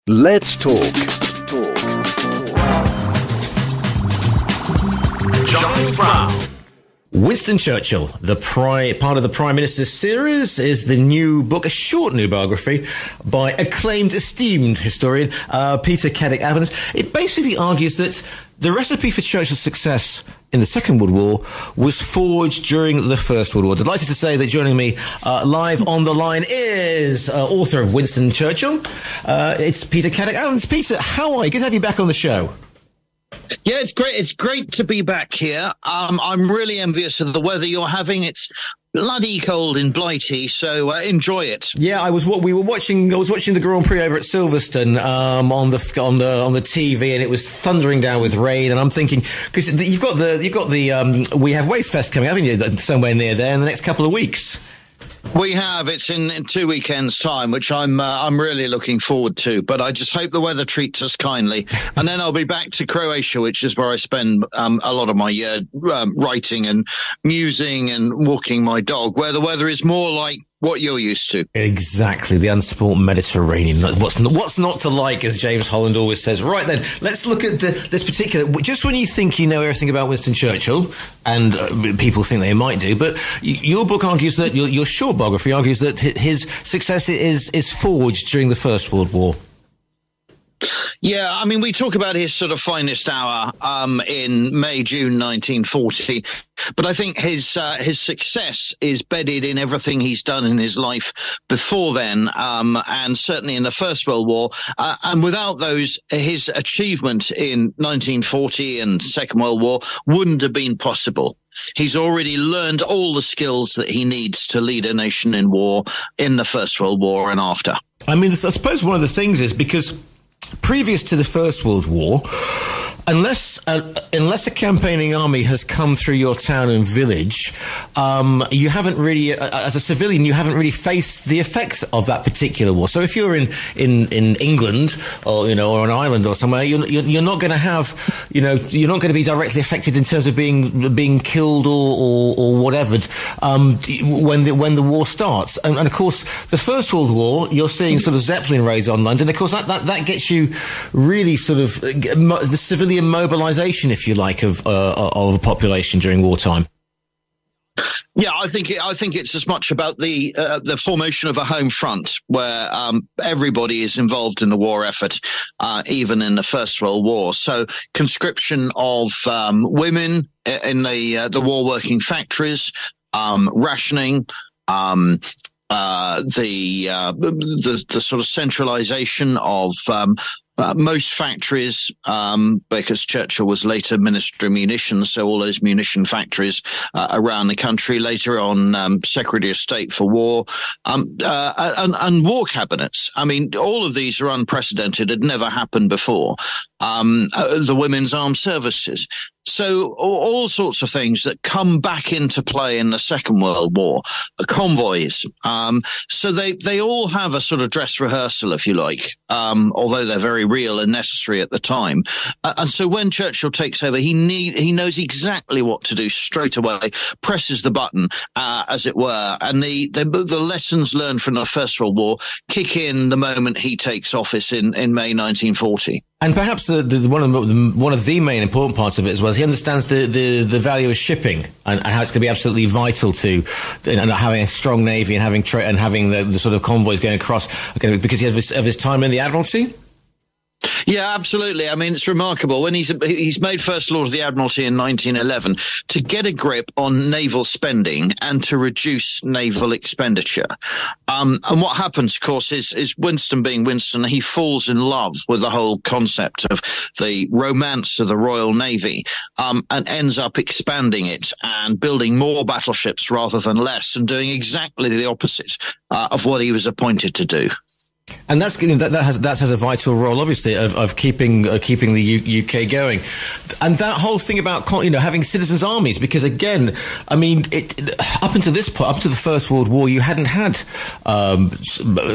Let's talk. Giles Brown. Winston Churchill, part of the Prime Minister's series, is the new book, a short new biography by acclaimed, esteemed historian Peter Daddick. It basically argues that the recipe for Churchill's success in the Second World War was forged during the First World War. Delighted to say that joining me live on the line is author of Winston Churchill. It's Peter Daddick. Peter, how are you? Good to have you back on the show. Yeah, it's great. It's great to be back here. I'm really envious of the weather you're having. It's bloody cold in Blighty, so enjoy it. Yeah, I was watching the Grand Prix over at Silverstone on the TV, and it was thundering down with rain. And I'm thinking, because you've got the We Have Waste Fest coming, haven't you? Somewhere near there in the next couple of weeks. We have. It's in 2 weekends' time, which I'm really looking forward to. But I just hope the weather treats us kindly. And then I'll be back to Croatia, which is where I spend a lot of my year writing and musing and walking my dog, where the weather is more like what you're used to. Exactly, the unspoilt Mediterranean. What's not to like, as James Holland always says. Right then, let's look at this particular. Just when you think you know everything about Winston Churchill, and people think they might do, but your book argues that your short biography argues that his success is forged during the First World War. Yeah, I mean, we talk about his sort of finest hour in May, June 1940, but I think his success is bedded in everything he's done in his life before then, and certainly in the First World War. And without those, his achievement in 1940 and Second World War wouldn't have been possible. He's already learned all the skills that he needs to lead a nation in war in the First World War and after. I mean, I suppose one of the things is because previous to the First World War, unless a campaigning army has come through your town and village, you haven't really, as a civilian, you haven't really faced the effects of that particular war. So if you're in England or or an island or somewhere, you're not going to have, you're not going to be directly affected in terms of being killed or whatever when the war starts. And of course, the First World War, you're seeing sort of Zeppelin raids on London. Of course, that gets you really sort of the civilian mobilization, if you like, of a population during wartime. Yeah, I think it's as much about the formation of a home front where everybody is involved in the war effort, even in the First World War. So conscription of women in the war working factories, rationing. The sort of centralization of most factories, because Churchill was later Minister of Munitions, so all those munition factories around the country, later on Secretary of State for War, and war cabinets. I mean, all of these are unprecedented, had never happened before. The Women's Armed Services. So all sorts of things that come back into play in the Second World War, convoys. So they all have a sort of dress rehearsal, if you like, although they're very real and necessary at the time. And so when Churchill takes over, he knows exactly what to do straight away, presses the button, as it were. And the lessons learned from the First World War kick in the moment he takes office in May 1940. And perhaps one of the main important parts of it as well is he understands the value of shipping and how it's going to be absolutely vital to having a strong navy and having the sort of convoys going across, because he has his time in the Admiralty. Yeah, absolutely. I mean, it's remarkable when he's made First Lord of the Admiralty in 1911 to get a grip on naval spending and to reduce naval expenditure. And what happens, of course, is Winston being Winston, he falls in love with the whole concept of the romance of the Royal Navy, and ends up expanding it and building more battleships rather than less, and doing exactly the opposite of what he was appointed to do. And that has a vital role, obviously, of keeping the UK going, and that whole thing about having citizens' armies, because again, I mean, up until the First World War, you hadn't had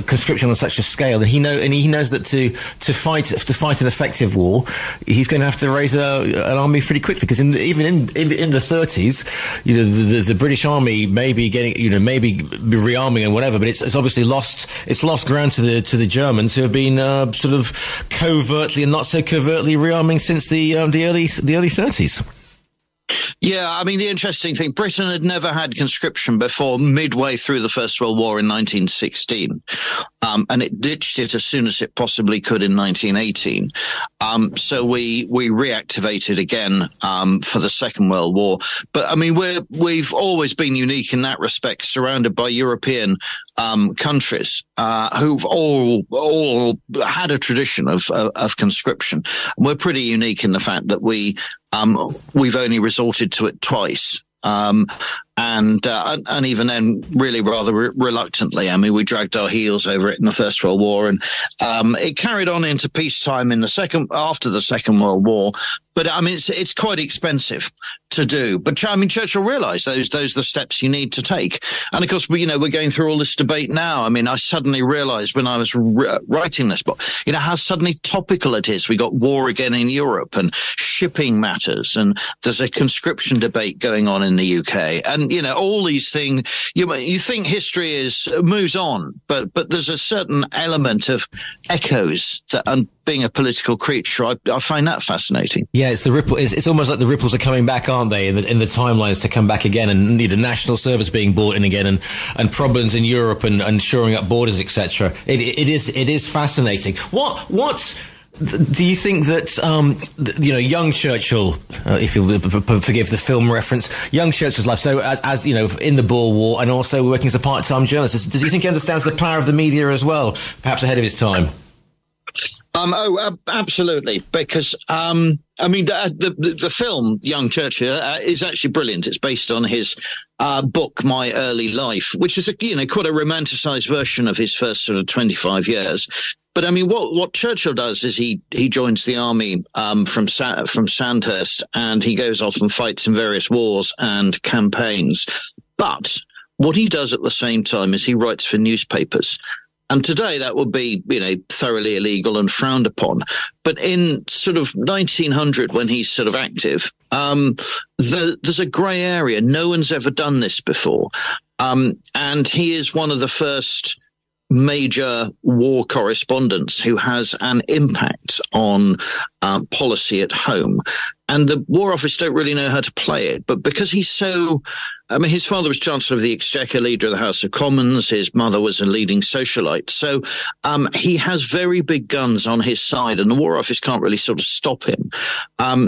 conscription on such a scale, and he knows that to fight an effective war, he's going to have to raise an army pretty quickly, because even in the 30s, the British Army may be getting maybe rearming and whatever, but it's obviously lost ground to the the Germans, who have been sort of covertly and not so covertly rearming since the early 30s. Yeah, I mean, the interesting thing, Britain had never had conscription before midway through the First World War in 1916, and it ditched it as soon as it possibly could in 1918. So we reactivated again for the Second World War. But I mean, we've always been unique in that respect, surrounded by European countries who've all had a tradition of conscription. And we're pretty unique in the fact that we've only resorted to it twice. And even then, really rather reluctantly. I mean, we dragged our heels over it in the First World War, and it carried on into peacetime after the Second World War. But I mean, it's quite expensive to do. But I mean, Churchill realised those are the steps you need to take. And of course, we're going through all this debate now. I mean, I suddenly realised when I was writing this book, how suddenly topical it is. We got war again in Europe, and shipping matters, and there's a conscription debate going on in the UK, and all these things. You think history moves on, but there's a certain element of echoes that, and being a political creature, I find that fascinating. Yeah, it's the ripple. It's almost like the ripples are coming back, aren't they? In the timelines to come back again, and national service being brought in again, and problems in Europe and shoring up borders, etc. It is fascinating. What do you think that young Churchill, if you'll forgive the film reference, young Churchill's life? So as in the Boer War, and also working as a part-time journalist, does he think he understands the power of the media as well, perhaps ahead of his time? Absolutely, because the film Young Churchill is actually brilliant. It's based on his book My Early Life, which is quite a romanticized version of his first sort of 25 years. But I mean, what Churchill does is he joins the army from Sandhurst, and he goes off and fights in various wars and campaigns. But what he does at the same time is he writes for newspapers. And today that would be, thoroughly illegal and frowned upon. But in sort of 1900, when he's sort of active, there's a grey area. No one's ever done this before. And he is one of the first major war correspondents who has an impact on policy at home. And the War Office don't really know how to play it. But because he's his father was Chancellor of the Exchequer, leader of the House of Commons. His mother was a leading socialite. So he has very big guns on his side, and the War Office can't really sort of stop him.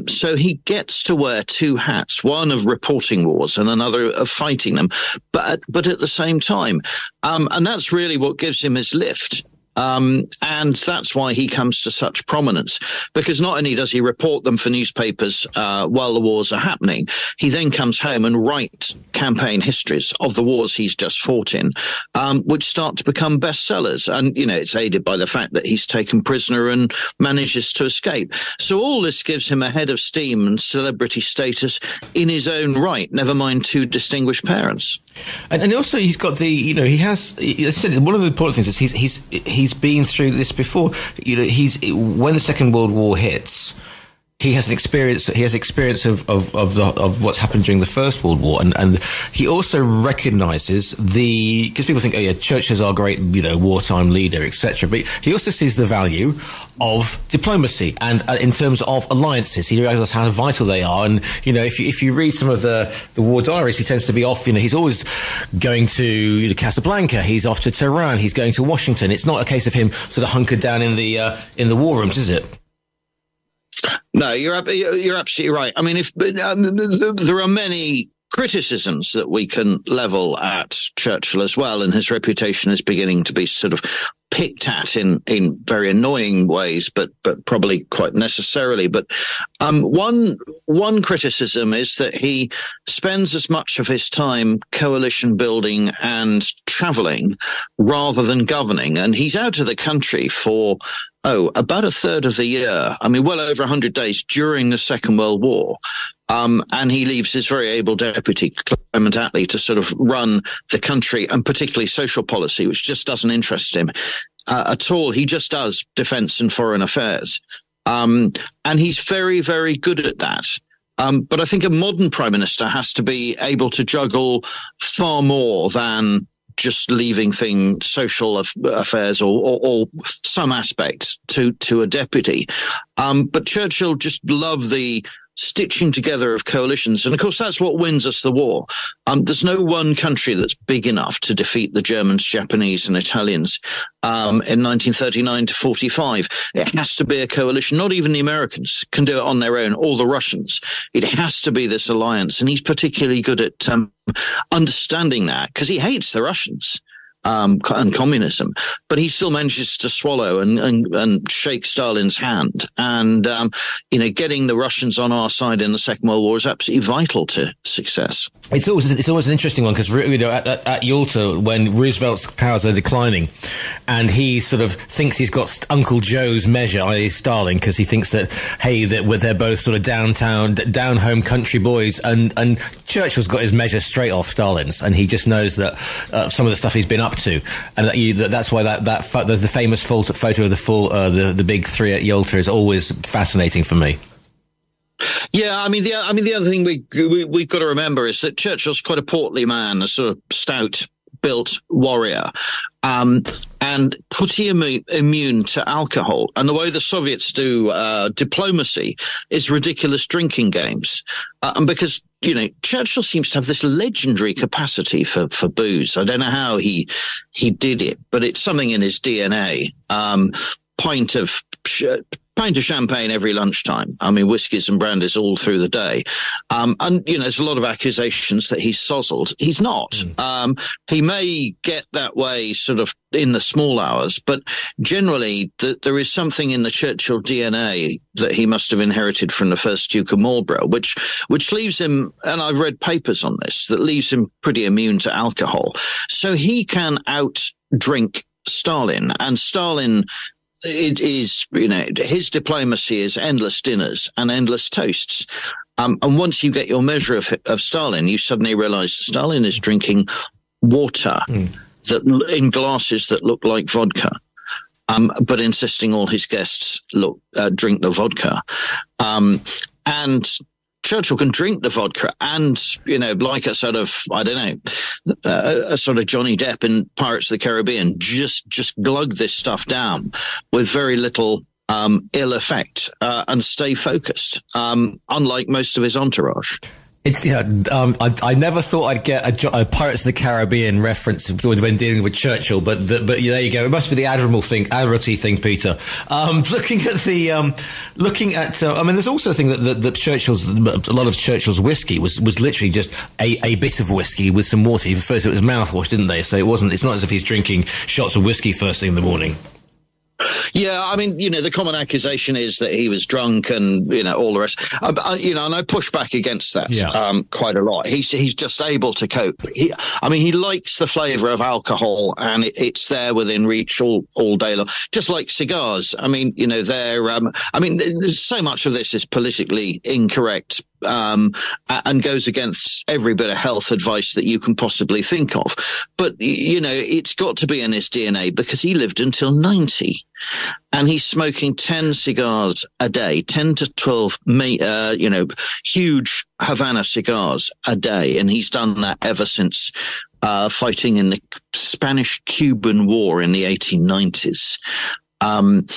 So he gets to wear two hats, one of reporting wars and another of fighting them, but at the same time. And that's really what gives him his lift. And that's why he comes to such prominence, because not only does he report them for newspapers while the wars are happening, he then comes home and writes campaign histories of the wars he's just fought in, which start to become bestsellers. And, it's aided by the fact that he's taken prisoner and manages to escape. So all this gives him a head of steam and celebrity status in his own right, never mind two distinguished parents. And also he's got he has, I said, one of the important things is he's been through this before. When the Second World War hits, he has experience of what's happened during the First World War, and he also recognises because people think, Churchill's our great wartime leader, etc. But he also sees the value of diplomacy and in terms of alliances. He realises how vital they are, and if you read some of the war diaries, he tends to be off. He's always going to Casablanca. He's off to Tehran. He's going to Washington. It's not a case of him sort of hunkered down in the war rooms, is it? No, you're absolutely right. I mean, there are many criticisms that we can level at Churchill as well, and his reputation is beginning to be sort of picked at in very annoying ways, but probably quite necessarily. But one criticism is that he spends as much of his time coalition building and travelling rather than governing, and he's out of the country for about a third of the year. I mean, well over 100 days during the Second World War. And he leaves his very able deputy, Clement Attlee, to sort of run the country, and particularly social policy, which just doesn't interest him at all. He just does defence and foreign affairs. And he's very, very good at that. But I think a modern prime minister has to be able to juggle far more than just leaving social affairs or some aspect to a deputy. But Churchill just loved the stitching together of coalitions. And of course, that's what wins us the war. There's no one country that's big enough to defeat the Germans, Japanese and Italians in 1939 to 45. It has to be a coalition. Not even the Americans can do it on their own, or the Russians. It has to be this alliance. And he's particularly good at understanding that, because he hates the Russians. And communism, but he still manages to swallow and shake Stalin's hand. And, getting the Russians on our side in the Second World War is absolutely vital to success. It's always an interesting one, because, at Yalta, when Roosevelt's powers are declining, and he sort of thinks he's got Uncle Joe's measure, i.e. Stalin, because he thinks that, hey, they're both sort of down-home country boys, and Churchill's got his measure straight off Stalin's, and he just knows that some of the stuff he's been up to, and that's why the famous photo of the big three at Yalta is always fascinating for me. Yeah, the other thing we've got to remember is that Churchill's quite a portly man, a sort of stout built warrior, and pretty immune to alcohol. And the way the Soviets do diplomacy is ridiculous drinking games. And because, Churchill seems to have this legendary capacity for booze. I don't know how he did it, but it's something in his DNA. Pint of champagne every lunchtime. Whiskies and brandies all through the day. And, there's a lot of accusations that he's sozzled. He's not. He may get that way sort of in the small hours, but generally there is something in the Churchill DNA that he must have inherited from the first Duke of Marlborough, which leaves him, and I've read papers on this, that leaves him pretty immune to alcohol. So he can out-drink Stalin, and Stalin... It is, his diplomacy is endless dinners and endless toasts. And once you get your measure of Stalin, you suddenly realize Stalin is drinking water that in glasses that look like vodka, but insisting all his guests drink the vodka. And Churchill can drink the vodka and, like a sort of, a sort of Johnny Depp in Pirates of the Caribbean, just glug this stuff down with very little ill effect and stay focused, unlike most of his entourage. I never thought I'd get a Pirates of the Caribbean reference when dealing with Churchill, but there you go. It must be the Admiralty thing, Peter. There's also a thing that a lot of Churchill's whiskey was literally just a bit of whiskey with some water. He referred to it as mouthwash, didn't they? So it's not as if he's drinking shots of whiskey first thing in the morning. Yeah, the common accusation is that he was drunk and, all the rest. And I push back against that quite a lot. He's just able to cope. He likes the flavour of alcohol, and it's there within reach all day long. Just like cigars. So much of this is politically incorrect. And goes against every bit of health advice that you can possibly think of. But, it's got to be in his DNA, because he lived until 90. And he's smoking 10 cigars a day, 10 to 12, huge Havana cigars a day. And he's done that ever since fighting in the Spanish-Cuban War in the 1890s. And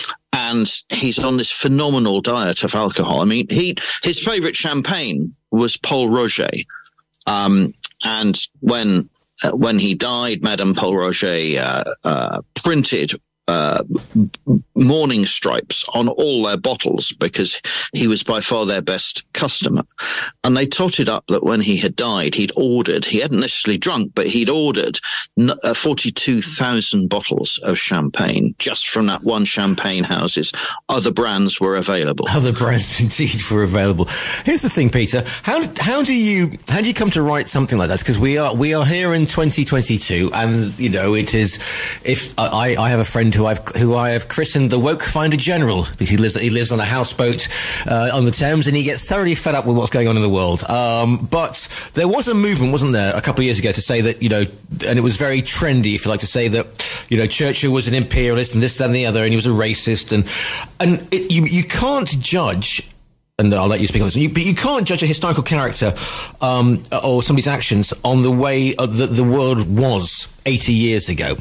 he's on this phenomenal diet of alcohol. His favourite champagne was Pol Roger. And when he died, Madame Pol Roger printed mourning stripes on all their bottles, because he was by far their best customer. And they totted up that when he had died, he hadn't necessarily drunk, but he'd ordered 42,000 bottles of champagne just from that one champagne houses. Other brands were available. Other brands indeed were available. Here's the thing, Peter. How do you come to write something like that? Because we are here in 2022, and it is. If I have a friend who I have christened the Woke Finder General, because he lives on a houseboat on the Thames, and he gets thoroughly fed up with what's going on in the world. But there was a movement, wasn't there, a couple of years ago, to say that and it was very trendy, if you like, to say that Churchill was an imperialist and this, that, and the other, and he was a racist, and you can't judge and I'll let you speak on this, but you can't judge a historical character or somebody's actions on the way that the world was 80 years ago.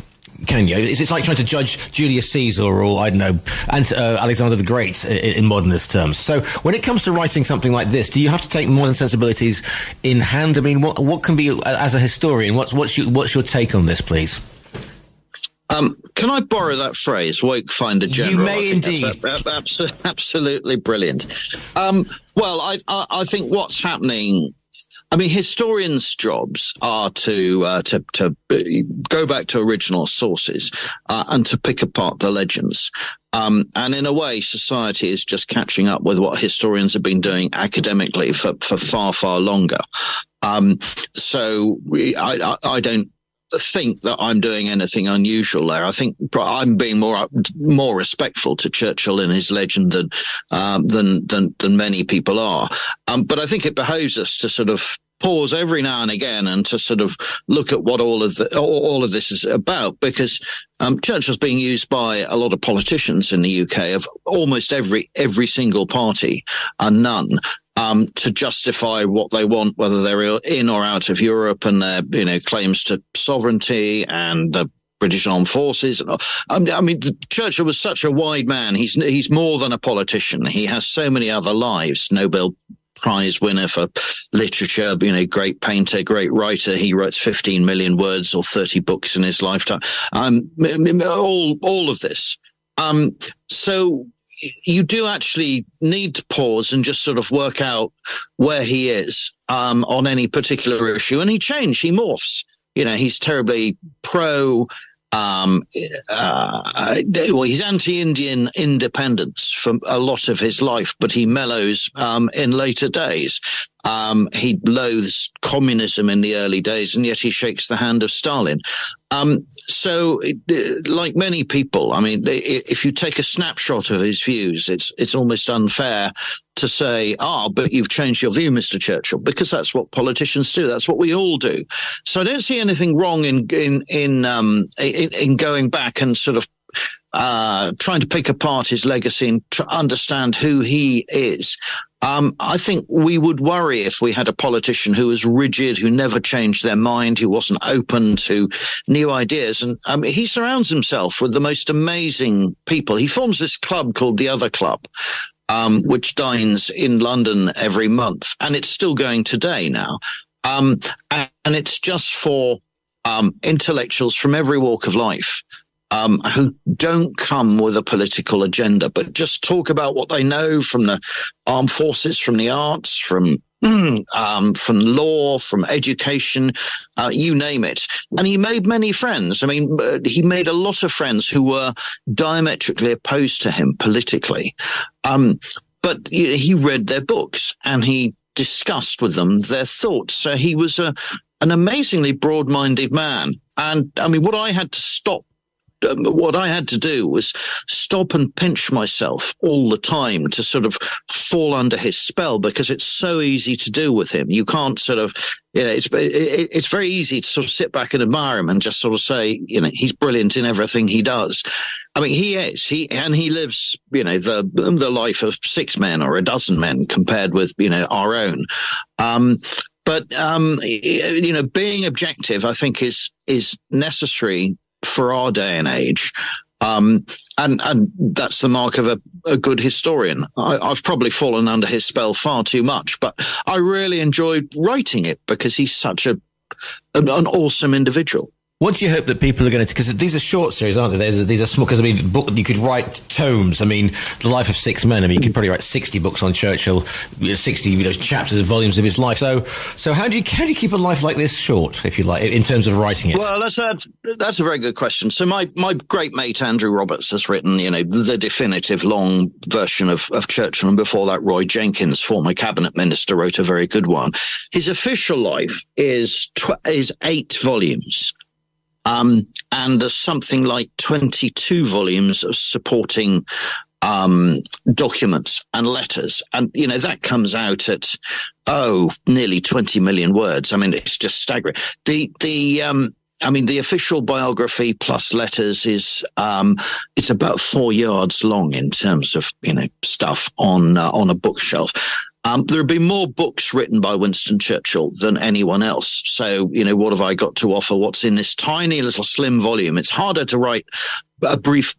Can you? It's like trying to judge Julius Caesar or, I don't know, Alexander the Great in modernist terms. So when it comes to writing something like this, do you have to take modern sensibilities in hand? I mean, what can be, as a historian, what's your take on this, please? Can I borrow that phrase, woke find a general? You may indeed. Absolutely brilliant. Well, I think what's happening, I mean, historians' jobs are to go back to original sources and to pick apart the legends. And in a way, society is just catching up with what historians have been doing academically for far, far longer. So I don't think that I'm doing anything unusual there. I think I'm being more respectful to Churchill and his legend than many people are. But I think it behoves us to sort of pause every now and again and to sort of look at what all of this is about, because Churchill's being used by a lot of politicians in the UK of almost every single party and none. To justify what they want, whether they're in or out of Europe, and their claims to sovereignty and the British Armed Forces. I mean, Churchill was such a wide man. He's more than a politician. He has so many other lives. Nobel Prize winner for literature, great painter, great writer. He wrote 15 million words or 30 books in his lifetime. All of this. So you do actually need to pause and just sort of work out where he is on any particular issue. And he morphs. He's terribly pro. He's anti-Indian independence for a lot of his life, but he mellows in later days. He loathes communism in the early days, and yet he shakes the hand of Stalin. So, like many people, I mean, if you take a snapshot of his views, it's almost unfair to say, but you've changed your view, Mr. Churchill, because that's what politicians do. That's what we all do. So I don't see anything wrong in going back and sort of trying to pick apart his legacy and to understand who he is. I think we would worry if we had a politician who was rigid, who never changed their mind, who wasn't open to new ideas. And he surrounds himself with the most amazing people. He forms this club called the Other Club, which dines in London every month. And it's still going today now. And it's just for intellectuals from every walk of life. Who don't come with a political agenda, but just talk about what they know from the armed forces, from the arts, from law, from education, you name it. And he made many friends. I mean, he made a lot of friends who were diametrically opposed to him politically. But he read their books and he discussed with them their thoughts. So he was an amazingly broad-minded man. And I mean, what I had to do was stop and pinch myself all the time to sort of fall under his spell, because it's so easy to do with him. You can't sort of, it's very easy to sort of sit back and admire him and just sort of say, he's brilliant in everything he does. I mean, he is. He lives, the life of 6 men or a dozen men compared with, our own. But being objective, I think, is necessary for our day and age. And that's the mark of a good historian. I've probably fallen under his spell far too much, but I really enjoyed writing it because he's such an awesome individual. What do you hope that people are going to... Because these are short series, aren't they? These are small... Because, you could write tomes. I mean, The Life of 6 Men. I mean, you could probably write 60 books on Churchill, 60 chapters of volumes of his life. So how do you keep a life like this short, if you like, in terms of writing it? Well, that's a very good question. So my great mate, Andrew Roberts, has written, the definitive long version of Churchill. And before that, Roy Jenkins, former cabinet minister, wrote a very good one. His official life is 8 volumes. And there's something like 22 volumes of supporting documents and letters. And, that comes out at, nearly 20 million words. I mean, it's just staggering. I mean, the official biography plus letters is it's about 4 yards long in terms of stuff on a bookshelf. There have been more books written by Winston Churchill than anyone else. So, what have I got to offer? What's in this tiny little slim volume? It's harder to write a brief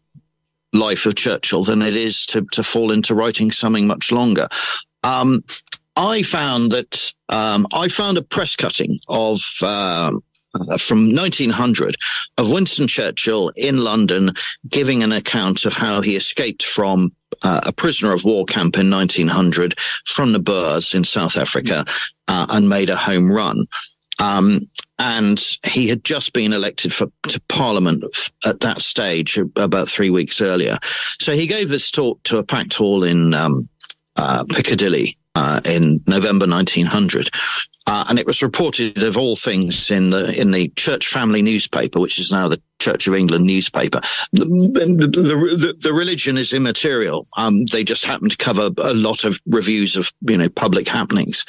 life of Churchill than it is to fall into writing something much longer. I found a press cutting of from 1900 of Winston Churchill in London giving an account of how he escaped from a prisoner of war camp in 1900 from the Boers in South Africa and made a home run. And he had just been elected to Parliament at that stage about 3 weeks earlier. So he gave this talk to a packed hall in Piccadilly in November 1900. And it was reported, of all things, in the Church Family newspaper, which is now the Church of England newspaper. The religion is immaterial. They just happen to cover a lot of reviews of public happenings.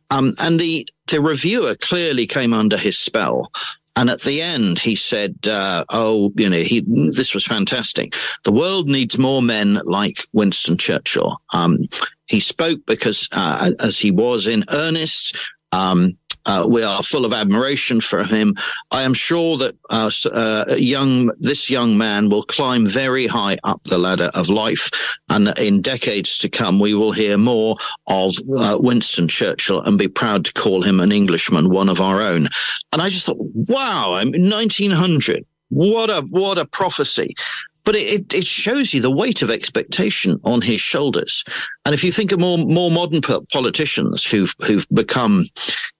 And the reviewer clearly came under his spell. And at the end, he said, this was fantastic. The world needs more men like Winston Churchill. He spoke because, as he was in earnest, we are full of admiration for him. I am sure that this young man will climb very high up the ladder of life, and in decades to come, we will hear more of Winston Churchill and be proud to call him an Englishman, one of our own. And I just thought, wow, 1900, what a prophecy. But it shows you the weight of expectation on his shoulders. And if you think of more modern politicians who've become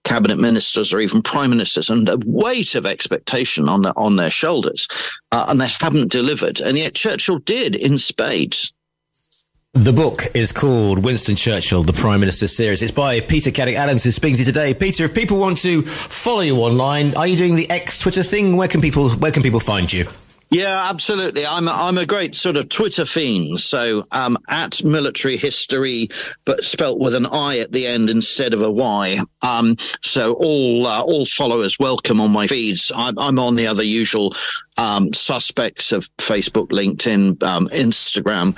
cabinet ministers or even prime ministers, and the weight of expectation on their shoulders, and they haven't delivered, and yet Churchill did in spades. The book is called Winston Churchill, the Prime Minister Series. It's by Peter Daddick who's speaking to you today. Peter, if people want to follow you online, are you doing the X Twitter thing? Where can people find you? Yeah, absolutely. I'm a great sort of Twitter fiend. So at Military History, but spelt with an I at the end instead of a Y. So all followers welcome on my feeds. I'm on the other usual suspects of Facebook, LinkedIn, Instagram.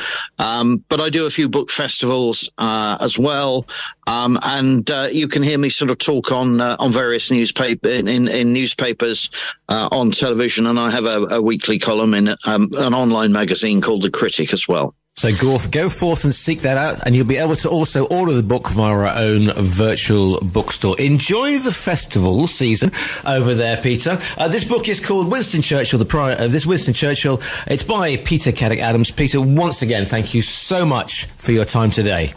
But I do a few book festivals as well. And you can hear me sort of talk on various in newspapers, on television, and I have a weekly column in an online magazine called The Critic as well. So go forth and seek that out, and you'll be able to also order the book via our own virtual bookstore. Enjoy the festival season over there, Peter. This book is called Winston Churchill, Winston Churchill. It's by Peter Daddick. Peter, once again, thank you so much for your time today.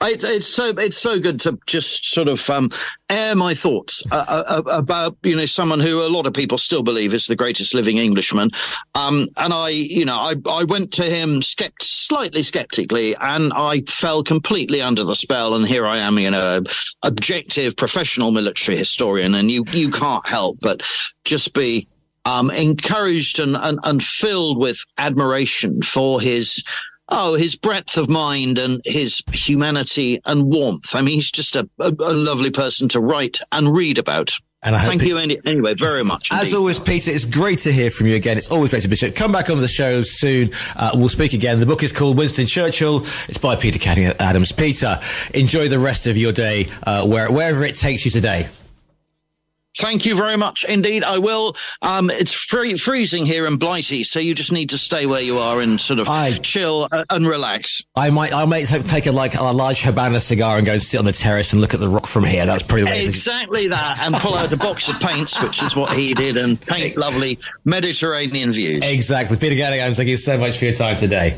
It's so good to just sort of air my thoughts about someone who a lot of people still believe is the greatest living Englishman, and I went to him slightly skeptically, and I fell completely under the spell, and here I am, objective professional military historian, and you can't help but just be encouraged and filled with admiration for his breadth of mind and his humanity and warmth. I mean, he's just a lovely person to write and read about. And thank you anyway very much. As indeed. Always, Peter, it's great to hear from you again. It's always great to be here. Come back on the show soon. We'll speak again. The book is called Winston Churchill. It's by Peter Daddick. Peter, enjoy the rest of your day, wherever it takes you today. Thank you very much indeed. I will. It's freezing here in Blighty, so you just need to stay where you are and sort of chill and relax. I might take a large Habana cigar and go and sit on the terrace and look at the rock from here. That's pretty amazing. Exactly that, and pull out a box of paints, which is what he did, and paint lovely Mediterranean views. Exactly. Peter Daddick, thank you so much for your time today.